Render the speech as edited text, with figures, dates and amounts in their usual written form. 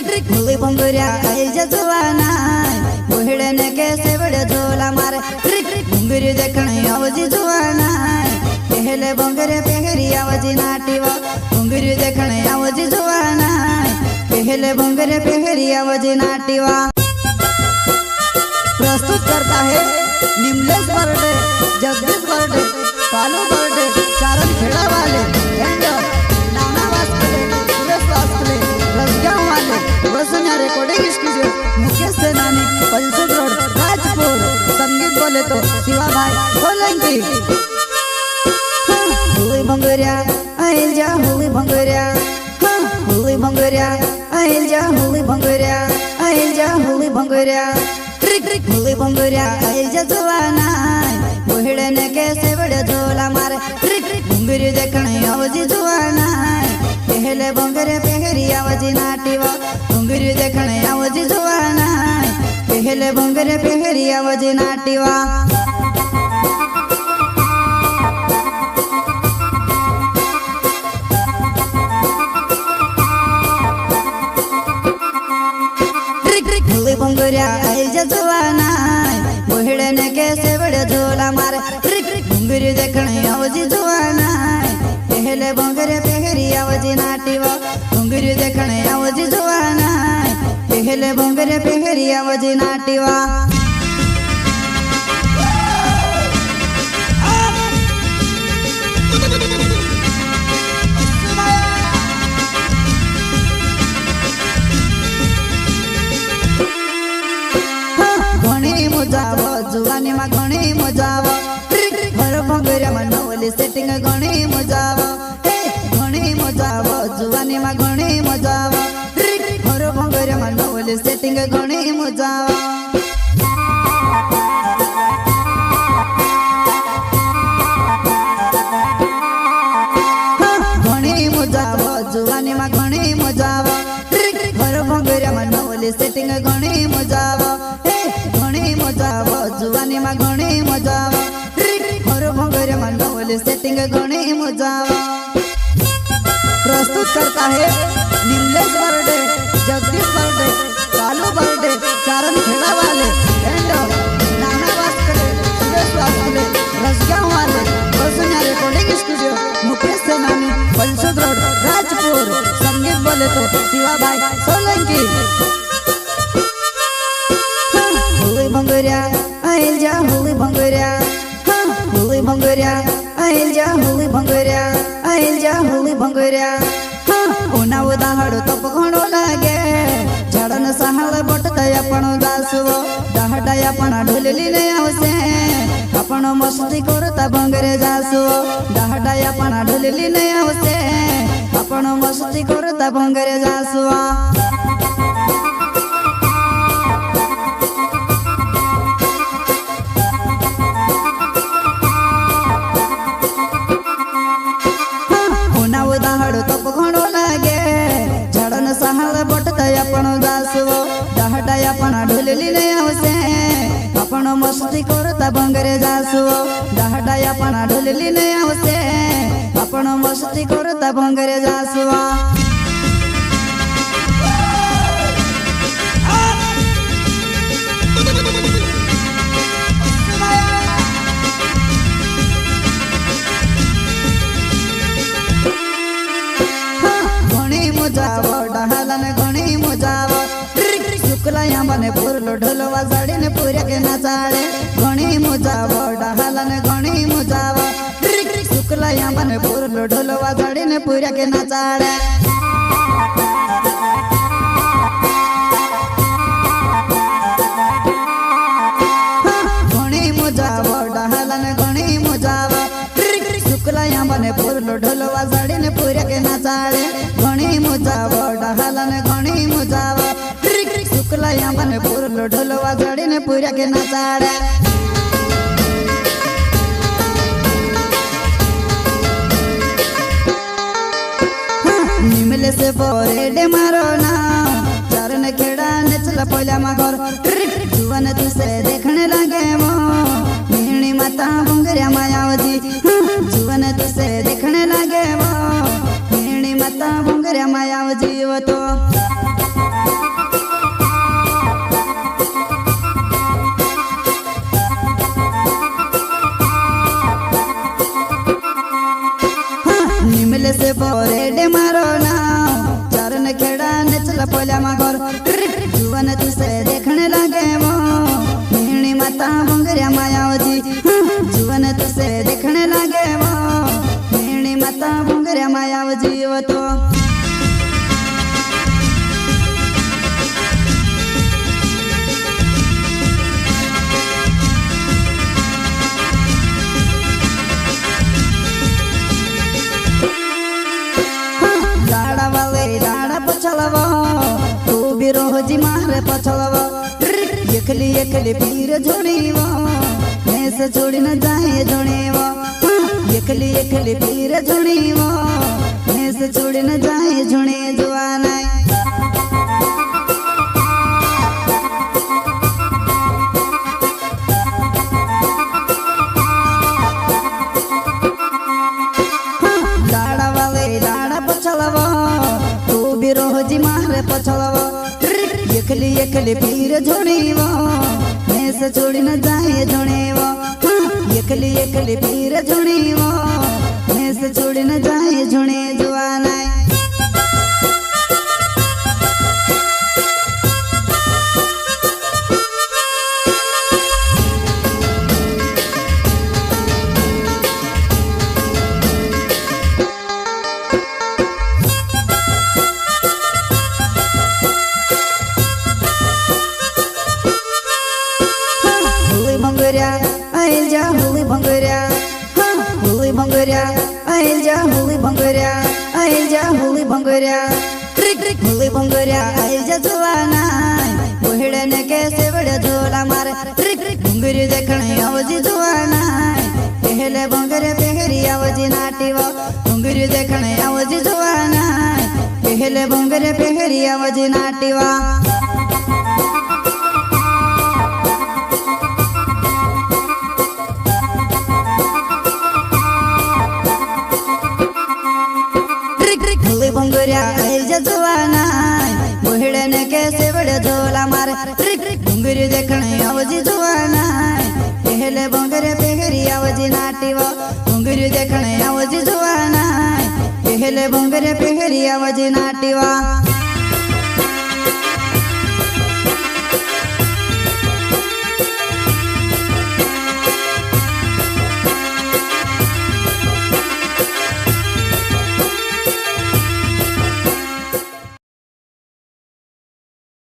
भोली भंगुरिया आइजा जुवाना बोहड़े ने कैसे बड़े झोला मारे भंगुरी देखने आवजी जुवाना पहले भंगरे पहरी आवजी नाटीवा भंगुरी देखने आवजी जुवाना पहले भंगरे पहरी आवजी नाटीवा। प्रस्तुत करता है निमलेश बर्डे, जगदीश बर्डे, पालू बर्डे, चारण खेड़ा वाले, नाना वास्कले, सुरेश वास्कले, रसगांव वाले, वसुन्या रिकॉर्डिंग स्टूडियो, मुकेश सेनानी, पंचुद रोड, राजपुर। संगीत बोले तो शिवा भाई सोलंकी। होली भंगुरिया आइल जा होली भंगुरिया, होली भंगुरिया आइल जा होली भंगुरिया, आइल जा होली भंगुरिया। भोली भंगुरिया आइजा जुवाना बोहड़े ने कैसे बड़े झोला मारे भंगुरी देखने आवजी जुवाना पहले भंगरे पहरी आवजी नाटीवा भंगुरी देखने आवजी जुवाना पहले भंगरे पहरी आवजी नाटीवा। भोली भंगुरिया आइजा जुवाना बोहड़े ने कैसे बड़े झोला मारे भंगुरी देखने आवजी जुवाना पहले भंगरे पहरी आवजी नाटीवा भंगुरी देखने आवजी जुवाना पहले भंगरे पहरी आवजी नाटीवा। जुवानी मा घणी मजाव घर भंगुरिया मा नवली सेटिंग घणी मजाव घणी मजाव जुवानी मा घणी मजाव घर भंगुरिया मा नवली सेटिंग घणी मजाव। घणी मजाव जुवानी मा घणी मजाव घर भंगुरिया मा नवली सेटिंग घणी मजाव घणी मजाव जुवानी मा घणी मजाव घर भंगुरिया मा नवली सेटिंग घणी मजाव। प्रस्तुत करता है निमलेश बर्डे, जगदीश बर्डे, पालू बर्डे, चारण खेड़ा वाले, नाना वास्कले, सुरेश वास्कले, रसगांव वाले, वसुन्या रिकॉर्डिंग स्टूडियो, मुकेश सेनानी, पंचुद रोड, राजपुर। संगीत बोले तो शिवा भाई सोलंकी। होली भंगुरिया आइल जा होली भंगुरिया, होली भंगुरिया आइल जा होली भंगुरिया, आइल जा होली भंगुरिया। उना उदाहरण तो घणो लागे झाड़न सहाल बटताय आपण दासवो दहडाय आपण ढोलली ने आवसे आपण मस्ती करता भंगरे जासवो दहडाय आपण ढोलली ने आवसे आपण मस्ती करता भंगरे जासवो। घणो लागे झाड़न सहाल बटताय आपण दासवो दहडाय आपण ढोलली ने आवसे आपण मस्ती करता भंगरे जासवो दहडाय आपण ढोलली ने आवसे आपण मस्ती करता भंगरे जासवो। डहालन घणी मजाव शुक्ला बने पुरलो ढोलवा साड़ी ने पूरे के नचाड़े घणी मजाव डहालन घणी मजाव शुक्ला बने पुरलो ढोलवा साड़ी ने पूरे के नचाड़े। घणी मजाव डहालन घणी मजाव शुक्ला बने पुरलो ढोलवा साड़ी ने पूरे के नचाड़े घणी मजाव डहालन घणी मजाव शुक्ला बने पुरलो ढोलवा साड़ी ने पूरे के नचाड़े। निमले से बोरे मारो ना चारण खेड़ा नचला पहला मगर जुवन तुसे देखने लगे वो मेहणी माता भंगुरिया मायावती जुवन तुसे देखने लगे वो मेहणी माता भंगुरिया मायावती वो तो। चला पोल्या मागोर जुवन तुसे देखने लगे वो मेणी माता भंगरिया मायावती जुवन तुसे देखने लगे वो मेणी माता भंगरिया मायावती वो तो पछलवा तू भी रोजी मारे पछलवा एकली एकली पीर जोड़ीवा मैं से छोड़ी न जाए जोड़ीवा एकली एकली पीर जोड़ीवा मैं से छोड़ी न जाए जोड़े जुआना लाड़ा वाले लाड़ा पछलवा रोजी मारे पछलवा एकली एकली पीर जोड़ीवा मैं से छोड़ी न जाए जोड़ीवा एकली एकली पीर जोड़ीवा मैं से छोड़ी न जाए जोड़े जुआना आइल जा होली भंगरिया होली भंगरिया आइल जा होली भंगरिया आइल जा होली भंगरिया होली भंगरिया आइल जा जुआना बोहड़े ने कैसे बड़े झोला मारे भंगरी देखने आवजी जुआना पहले भंगरे पहरी आवजी नाटीवा भंगरी देखने आवजी जुआना पहले भंगरे पहरी आवजी नाटीवा भंगरिया आइल जा जुआना बोहड़े ने कैसे बड़े झोला मारे भंगरी देखने आवजी जुआना पहले भंगरे पहरी आवजी नाटीवा भंगरी देखने आवजी जुआना पहले भंगरे पहरी आवजी नाटीवा